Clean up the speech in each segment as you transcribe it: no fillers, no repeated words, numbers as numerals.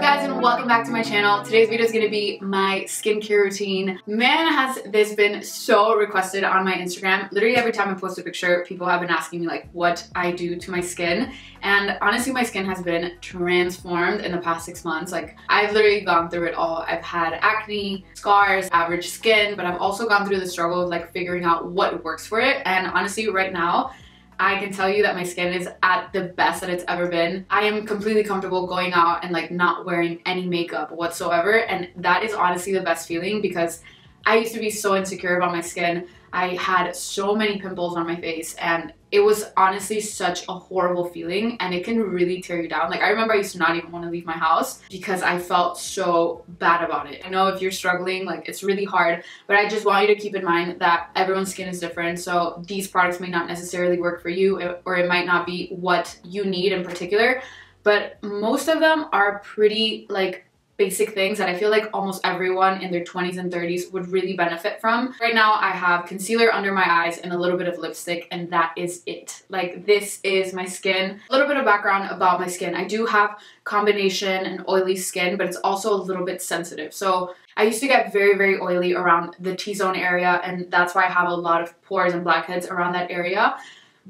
guys, and welcome back to my channel. Today's video is going to be my skincare routine. Man, has this been so requested on my Instagram. Literally every time I post a picture, people have been asking me like what I do to my skin. And honestly, my skin has been transformed in the past 6 months. Like, I've literally gone through it all. I've had acne, scars, average skin, but I've also gone through the struggle of like figuring out what works for it. And honestly, right now, I can tell you that my skin is at the best that it's ever been. I am completely comfortable going out and like not wearing any makeup whatsoever, and that is honestly the best feeling because I used to be so insecure about my skin. I had so many pimples on my face and it was honestly such a horrible feeling, and it can really tear you down. Like, I remember I used to not even want to leave my house because I felt so bad about it. I know if you're struggling, like, it's really hard, but I just want you to keep in mind that everyone's skin is different. So these products may not necessarily work for you, or it might not be what you need in particular, but most of them are pretty like basic things that I feel like almost everyone in their 20s and 30s would really benefit from. Right now, I have concealer under my eyes and a little bit of lipstick, and that is it. Like, this is my skin. A little bit of background about my skin. I do have combination and oily skin, but it's also a little bit sensitive. So I used to get very, very oily around the T-zone area, and that's why I have a lot of pores and blackheads around that area.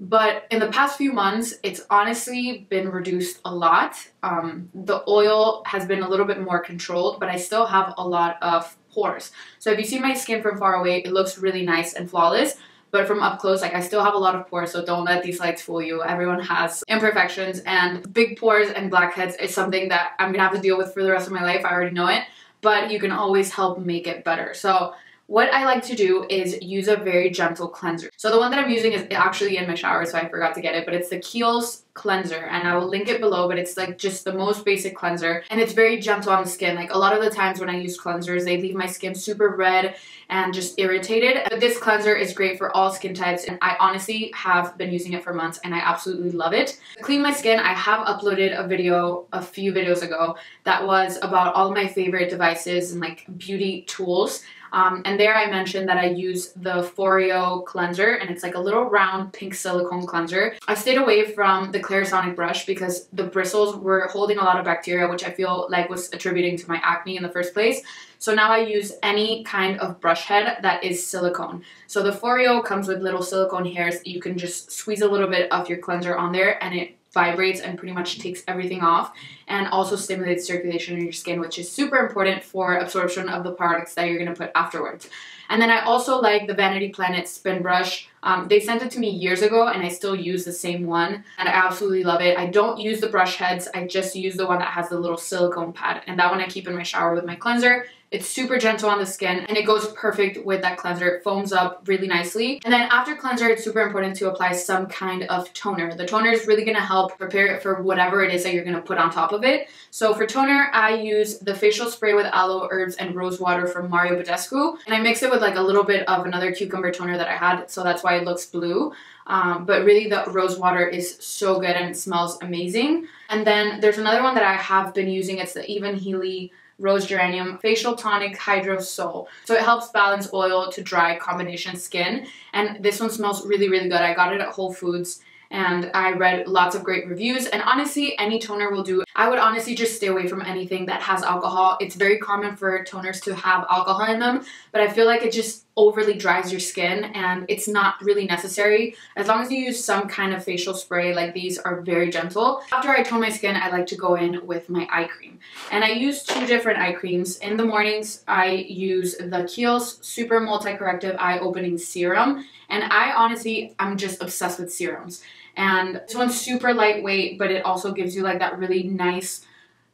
But in the past few months, it's honestly been reduced a lot. The oil has been a little bit more controlled, but I still have a lot of pores. So if you see my skin from far away, it looks really nice and flawless. But from up close, like, I still have a lot of pores, so don't let these lights fool you. Everyone has imperfections, and big pores and blackheads is something that I'm gonna have to deal with for the rest of my life. I already know it, but you can always help make it better. So what I like to do is use a very gentle cleanser. So the one that I'm using is actually in my shower, so I forgot to get it, but it's the Kiehl's cleanser, and I will link it below, but it's like just the most basic cleanser, and it's very gentle on the skin. Like, a lot of the times when I use cleansers, they leave my skin super red and just irritated. But this cleanser is great for all skin types, and I honestly have been using it for months, and I absolutely love it. To clean my skin, I have uploaded a video a few videos ago that was about all my favorite devices and like beauty tools. And there I mentioned that I use the Foreo cleanser, and it's like a little round pink silicone cleanser. I stayed away from the Clarisonic brush because the bristles were holding a lot of bacteria, which I feel like was attributing to my acne in the first place. So now I use any kind of brush head that is silicone. So the Foreo comes with little silicone hairs. You can just squeeze a little bit of your cleanser on there, and it vibrates and pretty much takes everything off, and also stimulates circulation in your skin, which is super important for absorption of the products that you're going to put afterwards. And then I also like the Vanity Planet spin brush. They sent it to me years ago, and I still use the same one, and I absolutely love it. I don't use the brush heads, I just use the one that has the little silicone pad, and that one I keep in my shower with my cleanser. It's super gentle on the skin, and it goes perfect with that cleanser. It foams up really nicely. And then after cleanser, it's super important to apply some kind of toner. The toner is really gonna help prepare it for whatever it is that you're gonna put on top of it. So for toner, I use the facial spray with aloe, herbs, and rose water from Mario Badescu. And I mix it with like a little bit of another cucumber toner that I had, so that's why it looks blue. But really the rose water is so good and it smells amazing. And then there's another one that I have been using. It's the Even Healy Rose Geranium Facial Tonic Hydro Sol. So it helps balance oil to dry combination skin, and this one smells really, really good. I got it at Whole Foods, and I read lots of great reviews, and honestly, any toner will do. I would honestly just stay away from anything that has alcohol. It's very common for toners to have alcohol in them, but I feel like it just overly dries your skin, and it's not really necessary. As long as you use some kind of facial spray, like these are very gentle. After I tone my skin, I like to go in with my eye cream, and I use 2 different eye creams. In the mornings, I use the Kiehl's Super Multi-Corrective Eye Opening Serum, and I'm just obsessed with serums. And this one's super lightweight, but it also gives you like that really nice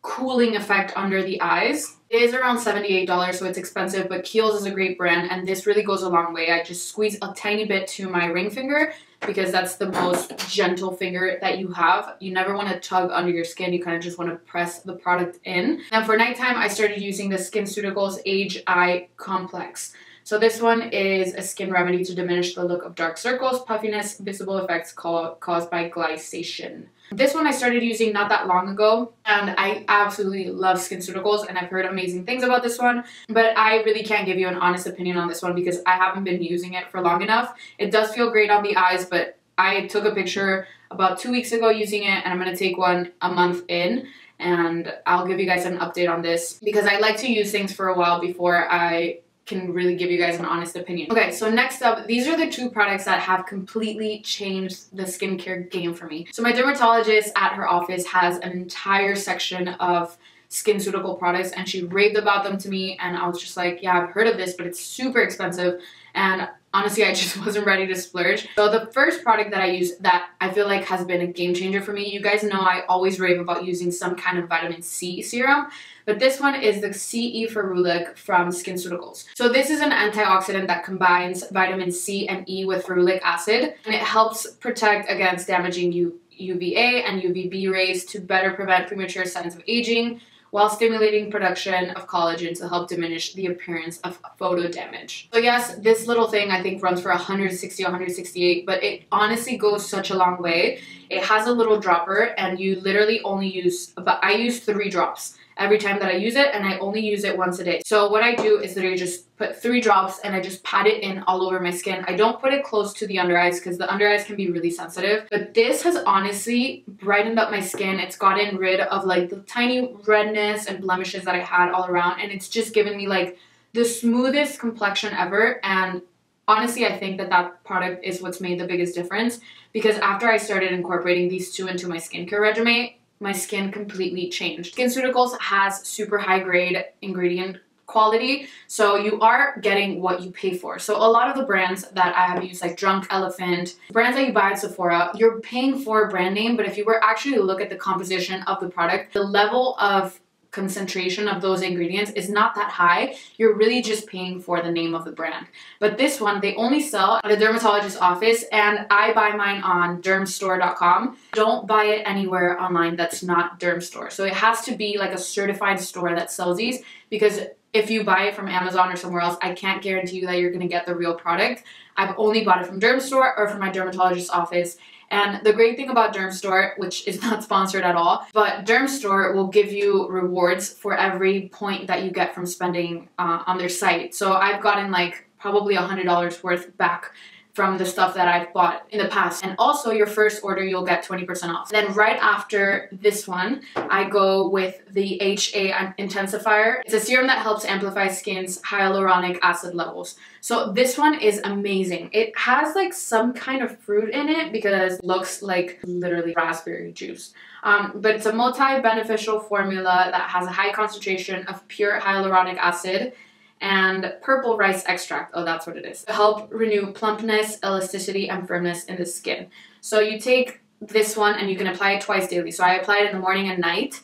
cooling effect under the eyes. It is around $78, so it's expensive, but Kiehl's is a great brand, and this really goes a long way. I just squeeze a tiny bit to my ring finger because that's the most gentle finger that you have. You never want to tug under your skin, you kind of just want to press the product in. And for nighttime, I started using the SkinCeuticals Age Eye Complex. So this one is a skin remedy to diminish the look of dark circles, puffiness, visible effects caused by glycation. This one I started using not that long ago, and I absolutely love SkinCeuticals, and I've heard amazing things about this one, but I really can't give you an honest opinion on this one because I haven't been using it for long enough. It does feel great on the eyes, but I took a picture about 2 weeks ago using it, and I'm going to take one a month in, and I'll give you guys an update on this because I like to use things for a while before I can really give you guys an honest opinion. Okay, so next up, these are the two products that have completely changed the skincare game for me. So my dermatologist at her office has an entire section of SkinCeutical products, and she raved about them to me, and I was just like, yeah, I've heard of this, but it's super expensive, and honestly, I just wasn't ready to splurge. So the first product that I use that I feel like has been a game changer for me, you guys know I always rave about using some kind of vitamin C serum, but this one is the CE Ferulic from SkinCeuticals. So this is an antioxidant that combines vitamin C and E with ferulic acid, and it helps protect against damaging UVA and UVB rays to better prevent premature signs of aging, while stimulating production of collagen to help diminish the appearance of photo damage. So yes, this little thing I think runs for 160, 168, but it honestly goes such a long way. It has a little dropper, and you literally only use, I use 3 drops every time that I use it, and I only use it once a day. So what I do is literally just put 3 drops and I just pat it in all over my skin. I don't put it close to the under eyes because the under eyes can be really sensitive, but this has honestly brightened up my skin. It's gotten rid of like the tiny redness and blemishes that I had all around, and it's just given me like the smoothest complexion ever. And honestly, I think that that product is what's made the biggest difference, because after I started incorporating these two into my skincare regimen, my skin completely changed. SkinCeuticals has super high grade ingredient quality, so you are getting what you pay for. So a lot of the brands that I have used, like Drunk Elephant, brands that you buy at Sephora, you're paying for a brand name, but if you were actually to look at the composition of the product, the level of concentration of those ingredients is not that high. You're really just paying for the name of the brand. But this one, they only sell at a dermatologist's office, and I buy mine on dermstore.com. Don't buy it anywhere online that's not Dermstore. So it has to be like a certified store that sells these, because if you buy it from Amazon or somewhere else, I can't guarantee you that you're going to get the real product. I've only bought it from Dermstore or from my dermatologist's office. And the great thing about Dermstore, which is not sponsored at all, but Dermstore will give you rewards for every point that you get from spending on their site. So I've gotten like probably $100 worth back from the stuff that I've bought in the past. And also your first order, you'll get 20% off. Then right after this one, I go with the HA Intensifier. It's a serum that helps amplify skin's hyaluronic acid levels. So this one is amazing. It has like some kind of fruit in it because it looks like literally raspberry juice. But it's a multi-beneficial formula that has a high concentration of pure hyaluronic acid and purple rice extract. Oh, that's what it is. To help renew plumpness, elasticity, and firmness in the skin. So you take this one and you can apply it twice daily. So I apply it in the morning and night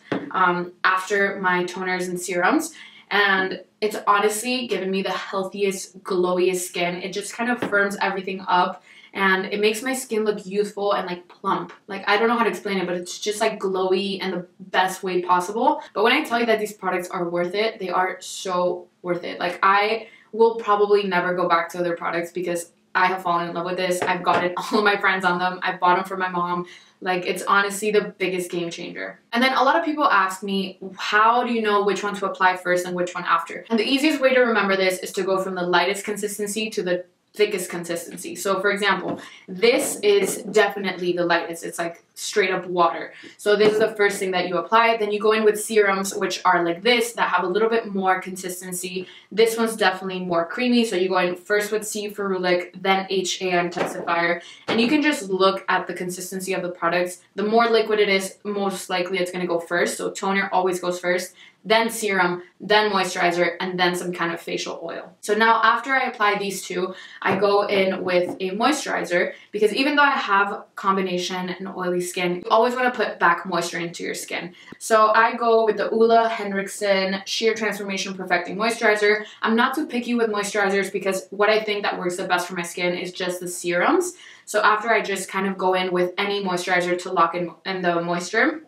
after my toners and serums. And it's honestly given me the healthiest, glowiest skin. It just kind of firms everything up, and it makes my skin look youthful and like plump. Like, I don't know how to explain it, but it's just like glowy in the best way possible. But when I tell you that these products are worth it, they are so worth it. Like, I will probably never go back to other products because I have fallen in love with this. I've gotten all of my friends on them. I've bought them for my mom. Like, it's honestly the biggest game changer. And then a lot of people ask me, how do you know which one to apply first and which one after? And the easiest way to remember this is to go from the lightest consistency to the thickest consistency. So for example, this is definitely the lightest. It's like straight up water. So this is the first thing that you apply. Then you go in with serums, which are like this, that have a little bit more consistency. This one's definitely more creamy. So you go in first with C Ferulic, then HA Intensifier, and you can just look at the consistency of the products. The more liquid it is, most likely it's going to go first. So toner always goes first, then serum, then moisturizer, and then some kind of facial oil. So now after I apply these two, I go in with a moisturizer, because even though I have combination and oily skin, you always want to put back moisture into your skin. So I go with the Ulla Henriksen Sheer Transformation Perfecting Moisturizer. I'm not too picky with moisturizers because what I think that works the best for my skin is just the serums. So after I just kind of go in with any moisturizer to lock in the moisture.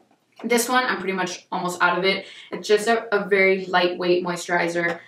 This one, I'm pretty much almost out of it. It's just a very lightweight moisturizer.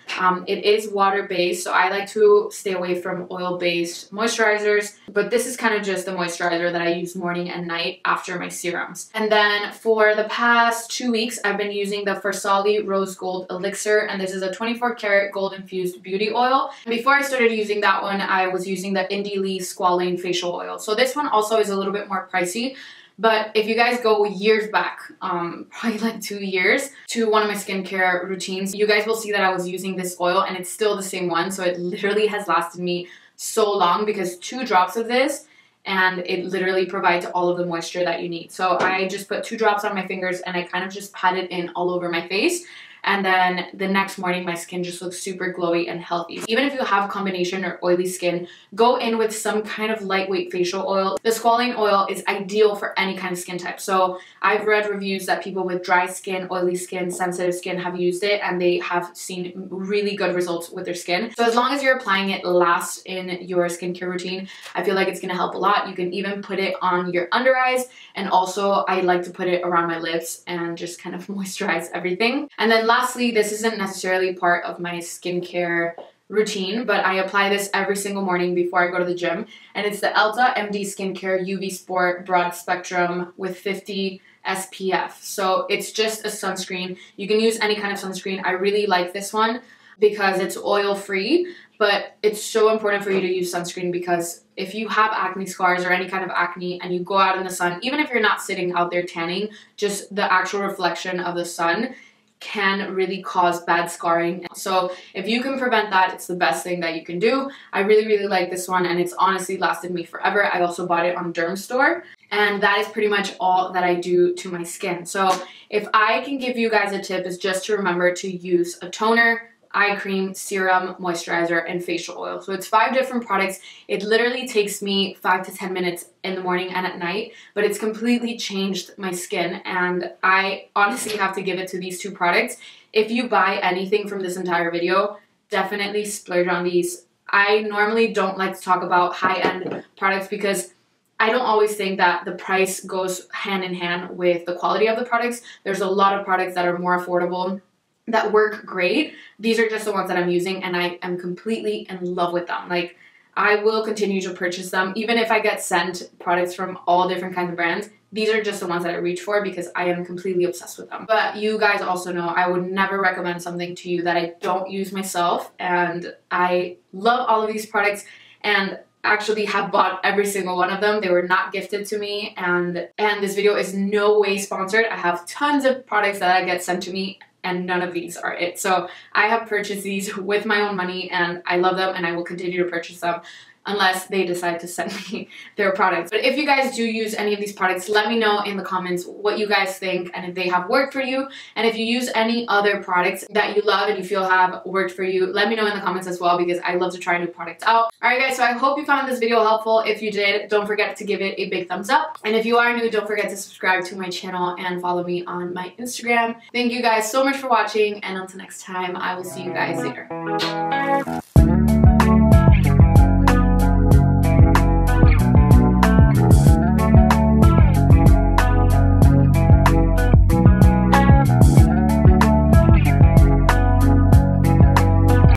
It is water-based, so I like to stay away from oil-based moisturizers. But this is kind of just the moisturizer that I use morning and night after my serums. And then for the past 2 weeks, I've been using the Farsali Rose Gold Elixir, and this is a 24-karat gold-infused beauty oil. Before I started using that one, I was using the Indie Lee Squalane Facial Oil. So this one also is a little bit more pricey, But if you guys go years back, probably like 2 years, to one of my skincare routines, you guys will see that I was using this oil and it's still the same one. So it literally has lasted me so long because 2 drops of this and it literally provides all of the moisture that you need. So I just put 2 drops on my fingers and I kind of just pat it in all over my face. And then the next morning, my skin just looks super glowy and healthy. Even if you have combination or oily skin, go in with some kind of lightweight facial oil. The squalane oil is ideal for any kind of skin type. So I've read reviews that people with dry skin, oily skin, sensitive skin have used it and they have seen really good results with their skin. So as long as you're applying it last in your skincare routine, I feel like it's gonna help a lot. You can even put it on your under eyes, and also I like to put it around my lips and just kind of moisturize everything. And then lastly, this isn't necessarily part of my skincare routine, but I apply this every single morning before I go to the gym. And it's the Elta MD Skincare UV Sport Broad Spectrum with 50 SPF. So it's just a sunscreen. You can use any kind of sunscreen. I really like this one because it's oil free, but it's so important for you to use sunscreen because if you have acne scars or any kind of acne and you go out in the sun, even if you're not sitting out there tanning, just the actual reflection of the sun can really cause bad scarring. So if you can prevent that, it's the best thing that you can do. I really like this one and it's honestly lasted me forever. I also bought it on Derm Store, and that is pretty much all that I do to my skin. So if I can give you guys a tip, is just to remember to use a toner, eye cream, serum, moisturizer, and facial oil. So it's 5 different products. It literally takes me 5 to 10 minutes in the morning and at night, but it's completely changed my skin, and I honestly have to give it to these 2 products. If you buy anything from this entire video, definitely splurge on these. I normally don't like to talk about high-end products because I don't always think that the price goes hand in hand with the quality of the products. There's a lot of products that are more affordable that work great. These are just the ones that I'm using and I am completely in love with them. Like, I will continue to purchase them even if I get sent products from all different kinds of brands. These are just the ones that I reach for because I am completely obsessed with them. But you guys also know I would never recommend something to you that I don't use myself, and I love all of these products and actually have bought every single one of them. They were not gifted to me, and this video is no way sponsored. I have tons of products that I get sent to me and none of these are it. So I have purchased these with my own money and I love them and I will continue to purchase them unless they decide to send me their products. But if you guys do use any of these products, let me know in the comments what you guys think and if they have worked for you. And if you use any other products that you love and you feel have worked for you, let me know in the comments as well because I love to try new products out. Alright guys, so I hope you found this video helpful. If you did, don't forget to give it a big thumbs up. And if you are new, don't forget to subscribe to my channel and follow me on my Instagram. Thank you guys so much for watching, and until next time, I will see you guys later.